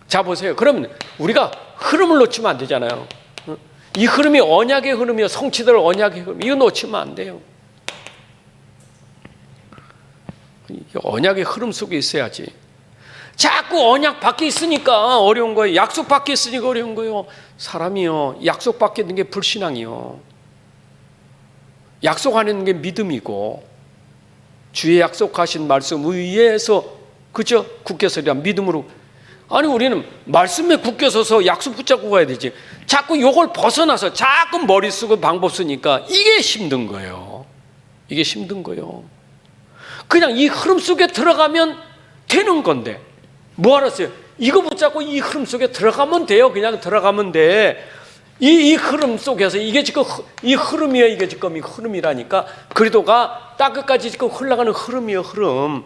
자 보세요. 그러면 우리가 흐름을 놓치면 안 되잖아요. 이 흐름이 언약의 흐름이요. 성취될 언약의 흐름. 이거 놓치면 안 돼요. 언약의 흐름 속에 있어야지. 자꾸 언약 밖에 있으니까 어려운 거예요. 약속 밖에 있으니까 어려운 거예요. 사람이요, 약속 밖에 있는 게 불신앙이요. 약속 안에 있는 게 믿음이고, 주의 약속하신 말씀 위에서, 그죠? 굳게 서리라 믿음으로. 아니, 우리는 말씀에 굳게 서서 약속 붙잡고 가야 되지. 자꾸 요걸 벗어나서 자꾸 머리 쓰고 방법 쓰니까 이게 힘든 거예요. 이게 힘든 거예요. 그냥 이 흐름 속에 들어가면 되는 건데, 뭐 알았어요? 이거 붙잡고 이 흐름 속에 들어가면 돼요. 그냥 들어가면 돼. 이 흐름 속에서 이게 지금 이 흐름이에요. 이게 지금 이 흐름이라니까. 그리도가 딱 끝까지 지금 흘러가는 흐름이에요. 흐름.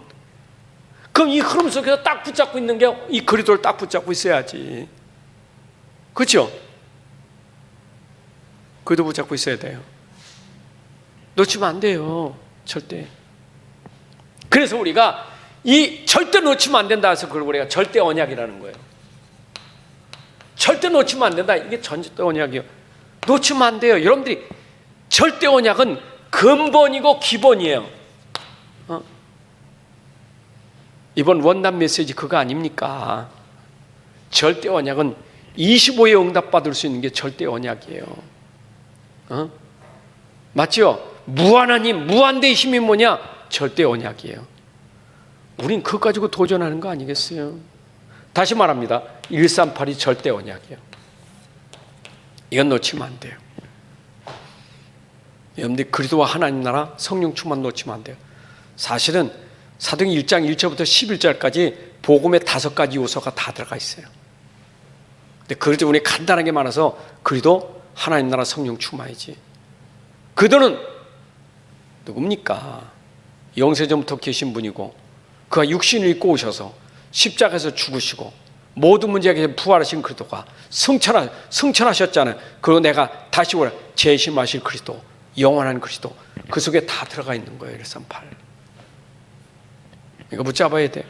그럼 이 흐름 속에서 딱 붙잡고 있는 게 이 그리도를 딱 붙잡고 있어야지. 그렇죠? 그리도 붙잡고 있어야 돼요. 놓치면 안 돼요. 절대. 그래서 우리가 이 절대 놓치면 안 된다 해서 그걸 우리가 절대 언약이라는 거예요. 절대 놓치면 안 된다. 이게 절대 언약이에요. 놓치면 안 돼요. 여러분들이 절대 언약은 근본이고 기본이에요. 이번 원단 메시지 그거 아닙니까? 절대 언약은 25에 응답받을 수 있는 게 절대 언약이에요. 맞죠? 무한한 힘, 무한대의 힘이 뭐냐? 절대 언약이에요. 우린 그거 가지고 도전하는 거 아니겠어요? 다시 말합니다. 138이 절대 언약이에요. 이건 놓치면 안 돼요. 여러분들 그리스도와 하나님 나라 성령 충만 놓치면 안 돼요. 사실은 사도행 1장 1절부터 11절까지 복음의 5가지 요소가 다 들어가 있어요. 근데 그래도 우리 간단하게 말해서 그리스도 하나님 나라 성령 충만이지. 그들은 누굽니까? 영세전부터 계신 분이고 그가 육신을 입고 오셔서 십자가에서 죽으시고 모든 문제에게 부활하신 그리스도가 승천하셨잖아요. 그리고 내가 다시 오라 재림하실 그리스도, 영원한 그리스도, 그 속에 다 들어가 있는 거예요. 138 이거 붙잡아야 돼.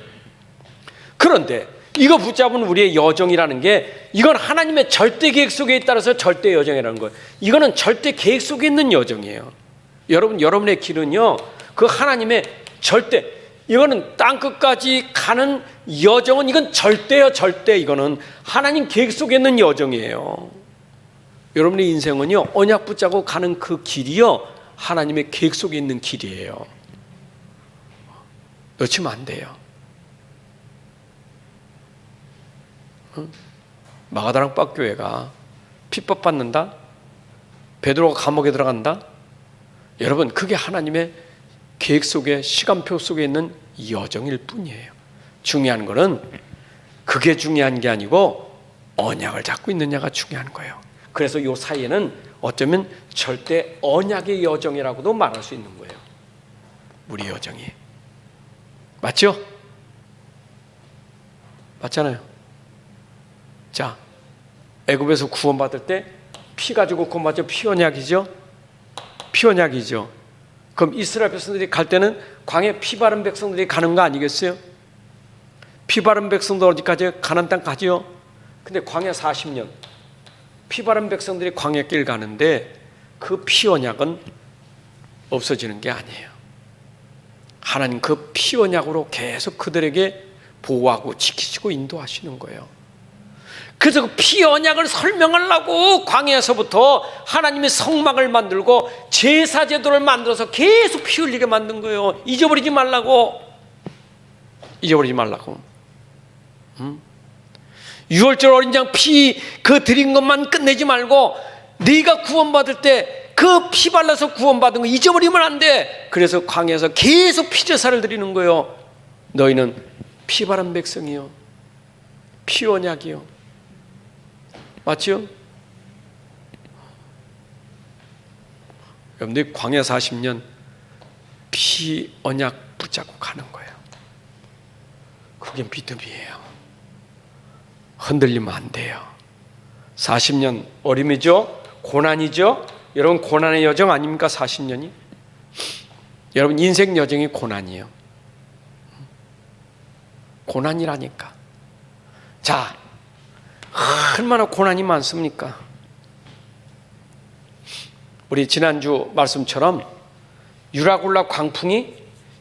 그런데 이거 붙잡은 우리의 여정이라는 게 이건 하나님의 절대 계획 속에 따라서 절대 여정이라는 거예요. 이거는 절대 계획 속에 있는 여정이에요. 여러분의 길은요, 그 하나님의 절대, 이거는 땅끝까지 가는 여정은 이건 절대요. 절대. 이거는 하나님 계획 속에 있는 여정이에요. 여러분의 인생은요, 언약 붙잡고 가는 그 길이요, 하나님의 계획 속에 있는 길이에요. 놓치면 안 돼요. 마가다랑 빡교회가 핍박받는다? 베드로가 감옥에 들어간다? 여러분, 그게 하나님의 계획 속에, 시간표 속에 있는 여정일 뿐이에요. 중요한 거는 그게 중요한 게 아니고 언약을 잡고 있느냐가 중요한 거예요. 그래서 이 사이에는 어쩌면 절대 언약의 여정이라고도 말할 수 있는 거예요. 우리 여정이. 맞죠? 맞잖아요. 자, 애굽에서 구원받을 때 피 가지고 구원받죠. 피 언약이죠. 피 언약이죠. 그럼 이스라엘 백성들이 갈 때는 광야에 피 바른 백성들이 가는 거 아니겠어요? 피 바른 백성들 어디까지? 가나안 땅 가지요. 근데 광야 40년 피 바른 백성들이 광야길 가는데 그 피 언약은 없어지는 게 아니에요. 하나님 그 피 언약으로 계속 그들에게 보호하고 지키시고 인도하시는 거예요. 그래서 그 피 언약을 설명하려고 광야에서부터 하나님의 성막을 만들고 제사 제도를 만들어서 계속 피 흘리게 만든 거예요. 잊어버리지 말라고. 잊어버리지 말라고. 유월절 어린 양 피 그 드린 것만 끝내지 말고 네가 구원받을 때 그 피 발라서 구원받은 거 잊어버리면 안 돼. 그래서 광야에서 계속 피 제사를 드리는 거예요. 너희는 피 바른 백성이요, 피 언약이요. 맞죠? 여러분들 광야 40년 피 언약 붙잡고 가는 거예요. 그게 믿음이에요. 흔들리면 안 돼요. 40년 어림이죠? 고난이죠? 여러분 고난의 여정 아닙니까? 40년이? 여러분 인생 여정이 고난이에요. 고난이라니까. 자, 얼마나 고난이 많습니까? 우리 지난주 말씀처럼 유라굴라 광풍이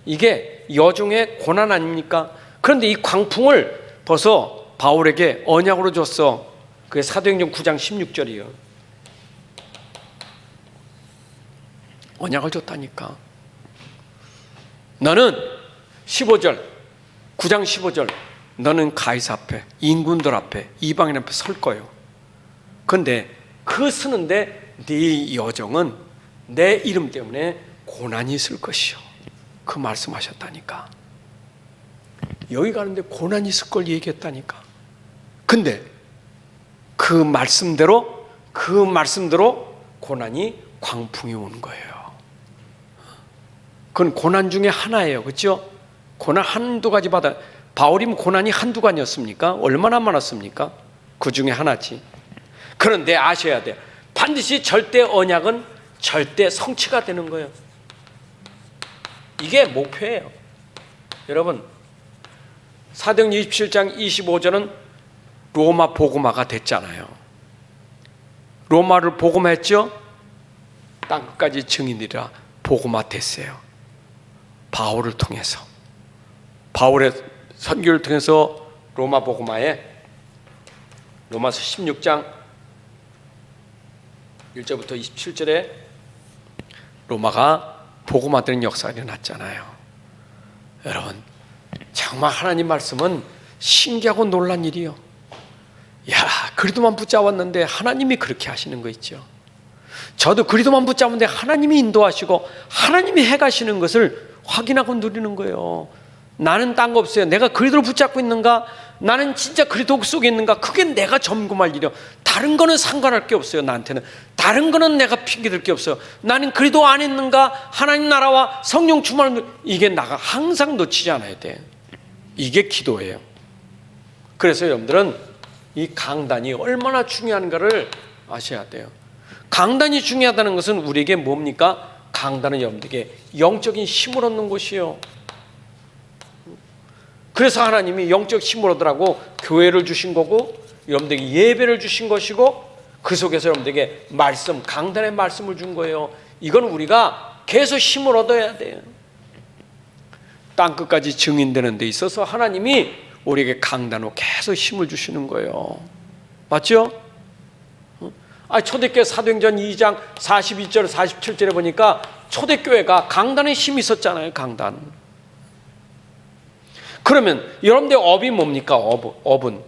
이게 여중의 고난 아닙니까? 그런데 이 광풍을 벌써 바울에게 언약으로 줬어. 그게 사도행전 9장 16절이에요. 언약을 줬다니까. 너는 15절, 9장 15절, 너는 가이사 앞에, 인군들 앞에, 이방인 앞에 설 거예요. 그런데 그 서는데 네 여정은 내 이름 때문에 고난이 있을 것이요. 그 말씀하셨다니까. 여기 가는데 고난이 있을 걸 얘기했다니까. 근데 그 말씀대로 고난이 광풍이 오는 거예요. 그건 고난 중에 하나예요. 그렇죠? 고난 한두 가지 받아. 바울이면 고난이 한두 가지였습니까? 얼마나 많았습니까? 그 중에 하나지. 그런데 아셔야 돼요. 반드시 절대 언약은 절대 성취가 되는 거예요. 이게 목표예요. 여러분, 사도행전 27장 25절은 로마 복음화가 됐잖아요. 로마를 복음화했죠? 땅끝까지 증인이라 복음화 됐어요. 바울을 통해서, 바울의 선교를 통해서 로마 복음화에 로마서 16장 1절부터 27절에 로마가 복음화되는 역사가 일어났잖아요. 여러분, 정말 하나님 말씀은 신기하고 놀란 일이요. 야, 그리도만 붙잡았는데 하나님이 그렇게 하시는 거 있죠. 저도 그리도만 붙잡았는데 하나님이 인도하시고 하나님이 해가시는 것을 확인하고 누리는 거예요. 나는 딴 거 없어요. 내가 그리도를 붙잡고 있는가? 나는 진짜 그리도 속에 있는가? 그게 내가 점검할 일이요. 다른 거는 상관할 게 없어요. 나한테는 다른 거는 내가 핑계댈 게 없어요. 나는 그리도 안 했는가? 하나님 나라와 성령 충만을, 이게 나가 항상 놓치지 않아야 돼. 이게 기도예요. 그래서 여러분들은 이 강단이 얼마나 중요한가를 아셔야 돼요. 강단이 중요하다는 것은 우리에게 뭡니까? 강단은 여러분들에게 영적인 힘을 얻는 곳이에요. 그래서 하나님이 영적 힘을 얻으라고 교회를 주신 거고, 여러분들에게 예배를 주신 것이고, 그 속에서 여러분들에게 말씀, 강단의 말씀을 준 거예요. 이건 우리가 계속 힘을 얻어야 돼요. 땅끝까지 증인되는 데 있어서 하나님이 우리에게 강단으로 계속 힘을 주시는 거예요. 맞죠? 초대교회 사도행전 2장 42절 47절에 보니까 초대교회가 강단에 힘이 있었잖아요. 강단. 그러면 여러분들의 업이 뭡니까? 업은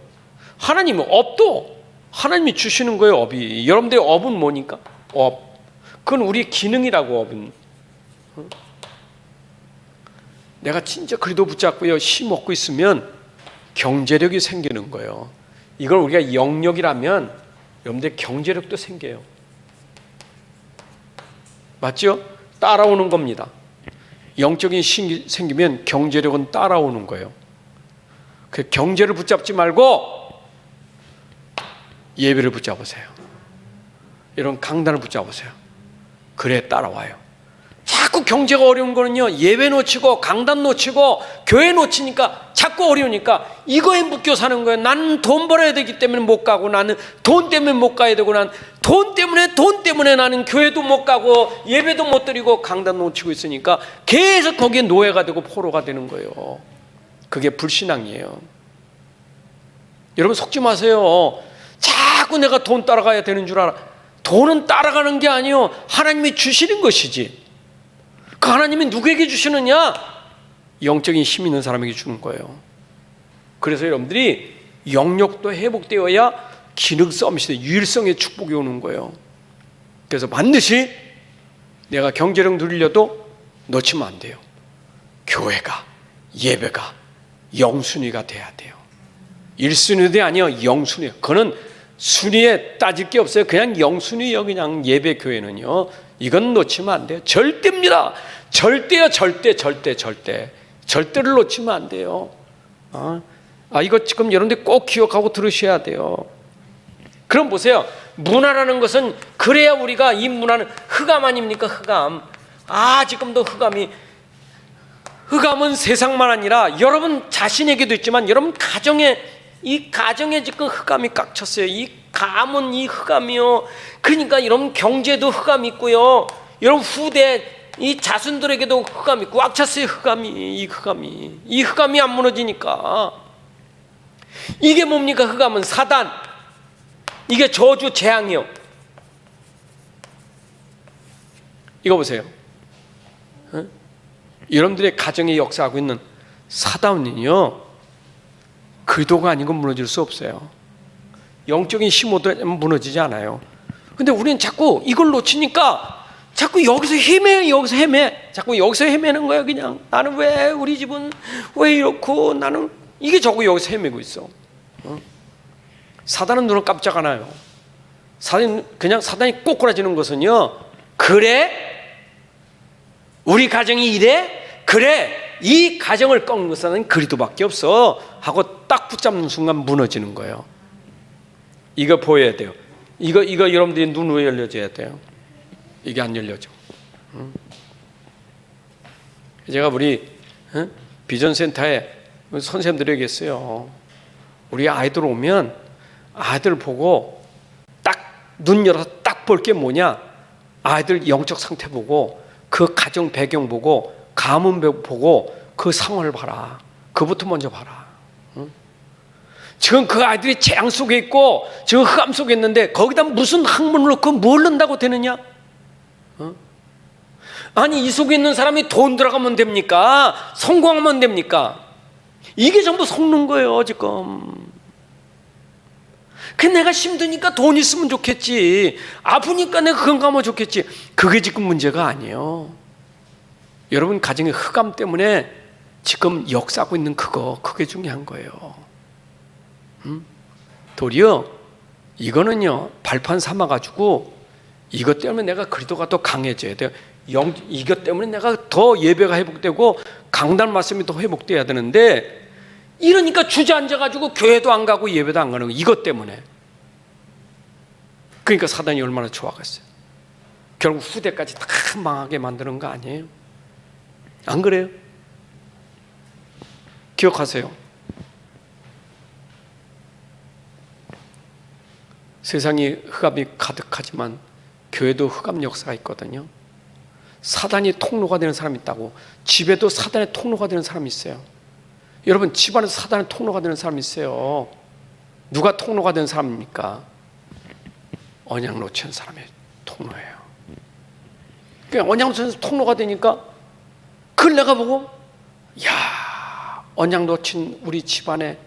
하나님은 업도 하나님이 주시는 거예요. 업이. 여러분들의 업은 뭐니까? 업. 그건 우리의 기능이라고. 업은. 내가 진짜 그리도 붙잡고요, 힘 얻고 있으면 경제력이 생기는 거예요. 이걸 우리가 영역이라면 여러분들 경제력도 생겨요. 맞죠? 따라오는 겁니다. 영적인 힘이 생기면 경제력은 따라오는 거예요. 그 경제를 붙잡지 말고 예배를 붙잡으세요. 이런 강단을 붙잡으세요. 그래 따라와요. 자꾸 경제가 어려운 거는요, 예배 놓치고 강단 놓치고 교회 놓치니까 자꾸 어려우니까 이거에 묶여 사는 거예요. 나는 돈 벌어야 되기 때문에 못 가고, 나는 돈 때문에 못 가야 되고, 난 돈 때문에 나는 교회도 못 가고 예배도 못 드리고 강단 놓치고 있으니까 계속 거기에 노예가 되고 포로가 되는 거예요. 그게 불신앙이에요. 여러분 속지 마세요. 자꾸 내가 돈 따라가야 되는 줄 알아. 돈은 따라가는 게 아니요, 하나님이 주시는 것이지. 그 하나님이 누구에게 주시느냐? 영적인 힘 있는 사람에게 주는 거예요. 그래서 여러분들이 영역도 회복되어야 기능 서밋이 유일성의 축복이 오는 거예요. 그래서 반드시 내가 경제력 누리려도 놓치면 안 돼요. 교회가, 예배가 영순위가 돼야 돼요. 1순위도 아니요, 영순위. 그거는 순위에 따질 게 없어요. 그냥 영순위요. 그냥 예배 교회는요, 이건 놓치면 안 돼요. 절대입니다. 절대요. 절대를 놓치면 안 돼요. 이거 지금 여러분들 꼭 기억하고 들으셔야 돼요. 그럼 보세요. 문화라는 것은, 그래야 우리가, 이 문화는 흑암 아닙니까? 흑암. 지금도 흑암은 세상만 아니라 여러분 자신에게도 있지만 여러분 가정에 지금 흑암이 꽉 찼어요. 이 감은 이 흑암이요. 그러니까 여러분 경제도 흑암이 있고요. 여러분 후대 이 자손들에게도 흑암이 꽉 찼어요. 이 흑암이 안 무너지니까. 이게 뭡니까? 흑암은 사단. 이게 저주 재앙이요. 이거 보세요. 여러분들의 가정에 역사하고 있는 사단은요, 그리도가 아닌 건 무너질 수 없어요. 영적인 힘으로 무너지지 않아요. 근데 우리는 자꾸 이걸 놓치니까 자꾸 여기서 헤매요. 여기서 헤매. 자꾸 여기서 헤매는 거야. 그냥 나는 왜, 우리 집은 왜 이렇고, 나는 이게 자꾸 여기서 헤매고 있어. 사단은 눈을 깜짝 안 해요. 사단이 꼬꾸라지는 것은요, 그래? 우리 가정이 이래? 그래, 이 가정을 꺾는 것은 그리도밖에 없어 하고 딱 붙잡는 순간 무너지는 거예요. 이거 보여야 돼요. 이거 여러분들이 눈 왜 열려져야 돼요? 이게 안 열려져. 제가 우리 비전센터에 선생님들에게 했어요. 우리 아이들 오면 아이들 보고 딱 눈 열어서 딱 볼 게 뭐냐? 아이들 영적 상태 보고, 그 가정 배경 보고, 가문 보고, 그 상황을 봐라. 그부터 먼저 봐라. 지금 그 아이들이 재앙 속에 있고 지금 흑암 속에 있는데 거기다 무슨 학문을 넣고 뭘 넣는다고 되느냐? 아니, 이 속에 있는 사람이 돈 들어가면 됩니까? 성공하면 됩니까? 이게 전부 속는 거예요 지금. 내가 힘드니까 돈 있으면 좋겠지, 아프니까 내가 건강하면 좋겠지, 그게 지금 문제가 아니에요. 여러분 가정의 흑암 때문에 지금 역사하고 있는 그게 중요한 거예요. 도리어 이거는요, 발판 삼아가지고 이것 때문에 내가 그리도가 더 강해져야 돼요. 이것 때문에 내가 더 예배가 회복되고 강단 말씀이 더 회복돼야 되는데, 이러니까 주저앉아가지고 교회도 안 가고 예배도 안 가는 거, 이것 때문에. 그러니까 사단이 얼마나 좋아하겠어요. 결국 후대까지 다 망하게 만드는 거 아니에요? 안 그래요? 기억하세요. 세상이 흑암이 가득하지만 교회도 흑암 역사가 있거든요. 사단이 통로가 되는 사람이 있다고. 집에도 사단의 통로가 되는 사람이 있어요. 여러분, 집안에서 사단의 통로가 되는 사람이 있어요. 누가 통로가 되는 사람입니까? 언약 놓친 사람의 통로예요. 그러니까 언약 놓친 통로가 되니까 그걸 내가 보고, 야, 언약 놓친 우리 집안에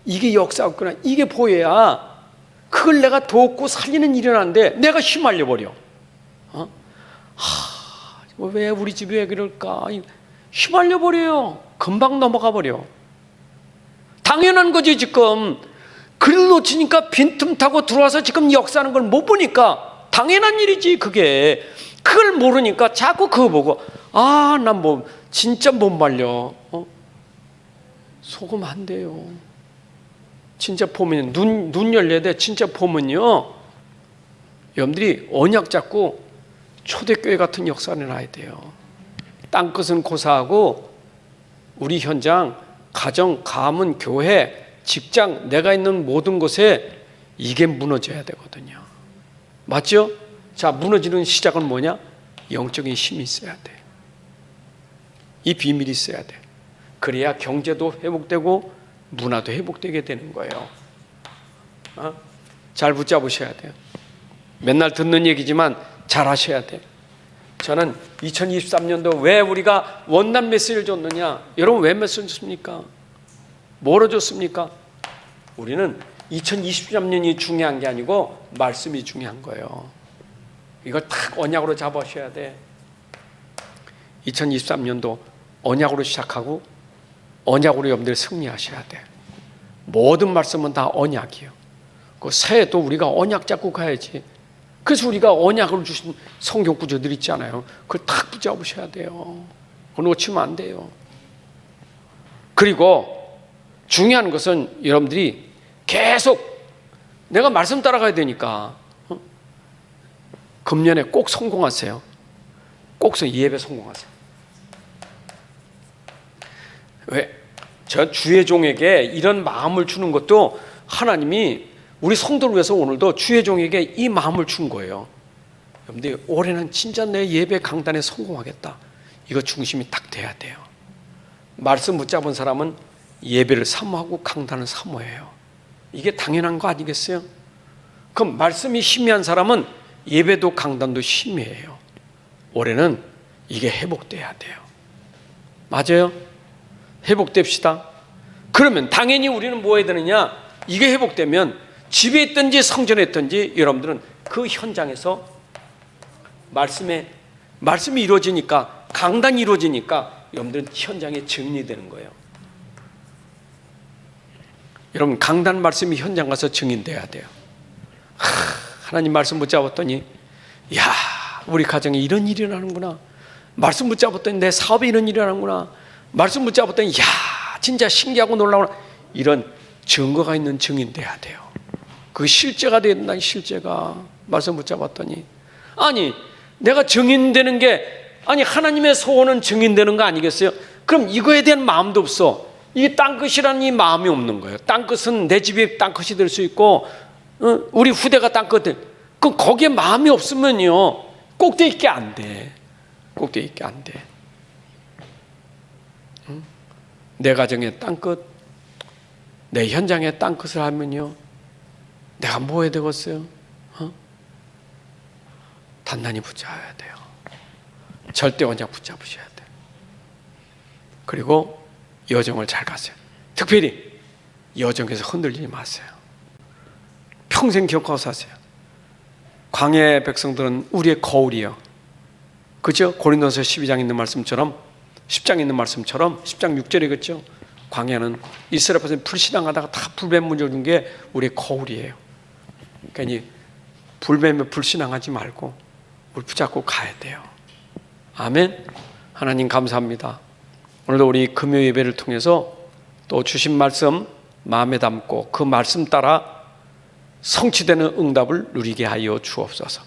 이게 역사였구나, 이게 보여야 그걸 내가 돕고 살리는 일이 나는데 내가 휘말려 버려. 왜 우리 집이 왜 그럴까? 휘말려 버려요. 금방 넘어가 버려. 당연한 거지. 지금 그를 놓치니까 빈틈 타고 들어와서 지금 역사하는 걸 못 보니까 당연한 일이지. 그걸 모르니까 자꾸 그거 보고, 난 뭐 진짜 못 말려. 속으면 안 돼요. 진짜 보면 눈 열려야 돼. 진짜 보면요, 여러분들이 언약 잡고 초대교회 같은 역사를 놔야 돼요. 땅끝은 고사하고 우리 현장, 가정, 가문, 교회, 직장, 내가 있는 모든 곳에 이게 무너져야 되거든요. 맞죠? 자, 무너지는 시작은 뭐냐? 영적인 힘이 있어야 돼. 이 비밀이 있어야 돼. 그래야 경제도 회복되고 문화도 회복되게 되는 거예요. 잘 붙잡으셔야 돼요. 맨날 듣는 얘기지만 잘 하셔야 돼. 저는 2023년도 왜 우리가 원단 메시지를 줬느냐? 여러분, 왜 메시지를 줬습니까? 뭐로 줬습니까? 우리는 2023년이 중요한 게 아니고 말씀이 중요한 거예요. 이걸 딱 언약으로 잡으셔야 돼. 2023년도 언약으로 시작하고 언약으로 여러분들 승리하셔야 돼. 모든 말씀은 다 언약이에요. 그 새해도 우리가 언약 잡고 가야지. 그래서 우리가 언약을 주신 성경 구절들 있잖아요. 그걸 딱 붙잡으셔야 돼요. 그거 놓치면 안 돼요. 그리고 중요한 것은 여러분들이 계속 내가 말씀 따라가야 되니까 금년에 꼭 성공하세요. 꼭 예배 성공하세요. 왜? 저 주의 종에게 이런 마음을 주는 것도 하나님이 우리 성도를 위해서 오늘도 주의 종에게 이 마음을 준 거예요. 여러분들, 올해는 진짜 내 예배 강단에 성공하겠다. 이거 중심이 딱 돼야 돼요. 말씀 붙잡은 사람은 예배를 사모하고 강단을 사모해요. 이게 당연한 거 아니겠어요? 그럼 말씀이 희미한 사람은 예배도 강단도 희미해요. 올해는 이게 회복돼야 돼요. 맞아요? 회복됩시다. 그러면 당연히 우리는 뭐 해야 되느냐? 이게 회복되면 집에 있든지 성전에 있든지 여러분들은 그 현장에서 말씀이 이루어지니까, 강단이 이루어지니까 여러분들은 현장에 증인이 되는 거예요. 여러분, 강단 말씀이 현장 가서 증인돼야 돼요. 하나님 말씀 붙잡았더니 야, 우리 가정에 이런 일이 일어나는구나. 말씀 붙잡았더니 내 사업에 이런 일이 일어나는구나. 말씀 붙잡았더니 야, 진짜 신기하고 놀라구나. 이런 증거가 있는 증인 돼야 돼요. 그 실제가 돼야 된다. 실제가. 말씀 붙잡았더니 아니, 내가 증인되는 게 아니 하나님의 소원은 증인되는 거 아니겠어요? 그럼 이거에 대한 마음도 없어. 이게 땅끝이라는 이 마음이 없는 거예요. 땅끝은 내 집이 땅끝이 될 수 있고 우리 후대가 땅끝. 그 거기에 마음이 없으면요 꼭대기 있게 안 돼. 꼭대기 있게 안 돼. 내 가정의 땅끝, 내 현장의 땅끝을 하면요 내가 뭐 해야 되겠어요? 단단히 붙잡아야 돼요. 절대 언약 붙잡으셔야 돼요. 그리고 여정을 잘 가세요. 특별히 여정에서 흔들리지 마세요. 평생 기억하고 사세요. 광야의 백성들은 우리의 거울이요. 그죠? 고린도서 12장에 있는 말씀처럼 10장에 있는 말씀처럼 10장 6절에 그죠? 광야는 이스라엘 백성이 불신앙하다가 다 불뱀 문져준 게 우리의 거울이에요. 그러니까 불뱀에 불신앙하지 말고 우리 붙잡고 가야 돼요. 아멘. 하나님 감사합니다. 오늘도 우리 금요 예배를 통해서 또 주신 말씀 마음에 담고 그 말씀 따라 성취되는 응답을 누리게 하여 주옵소서.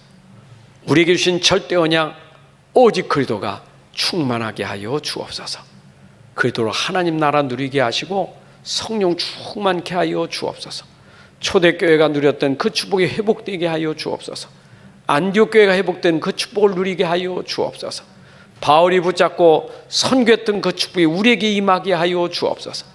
우리에게 주신 절대 언약 오직 그리스도가 충만하게 하여 주옵소서. 그리스도로 하나님 나라 누리게 하시고 성령 충만케 하여 주옵소서. 초대교회가 누렸던 그 축복이 회복되게 하여 주옵소서. 안디옥 교회가 회복된 그 축복을 누리게 하여 주옵소서. 바울이 붙잡고 선교했던 그 축복이 우리에게 임하게 하여 주옵소서.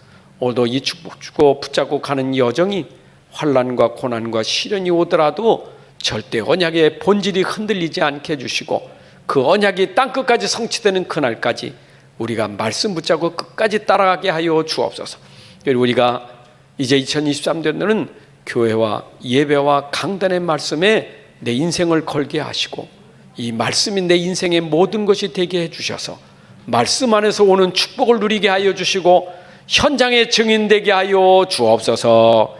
오늘도 이 축복 주고 붙잡고 가는 여정이 환난과 고난과 시련이 오더라도 절대 언약의 본질이 흔들리지 않게 해주시고 그 언약이 땅끝까지 성취되는 그날까지 우리가 말씀 붙잡고 끝까지 따라가게 하여 주옵소서. 그리고 우리가 이제 2023년도에는 교회와 예배와 강단의 말씀에 내 인생을 걸게 하시고 이 말씀이 내 인생의 모든 것이 되게 해주셔서 말씀 안에서 오는 축복을 누리게 하여 주시고 현장에 증인되게 하여 주옵소서.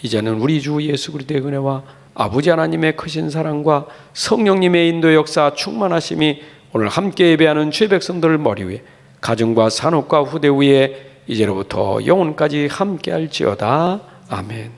이제는 우리 주 예수 그리스도의 은혜와 아버지 하나님의 크신 사랑과 성령님의 인도 역사 충만하심이 오늘 함께 예배하는 주의 백성들 머리 위에 가정과 산업과 후대 위에 이제로부터 영원까지 함께 할지어다. 아멘.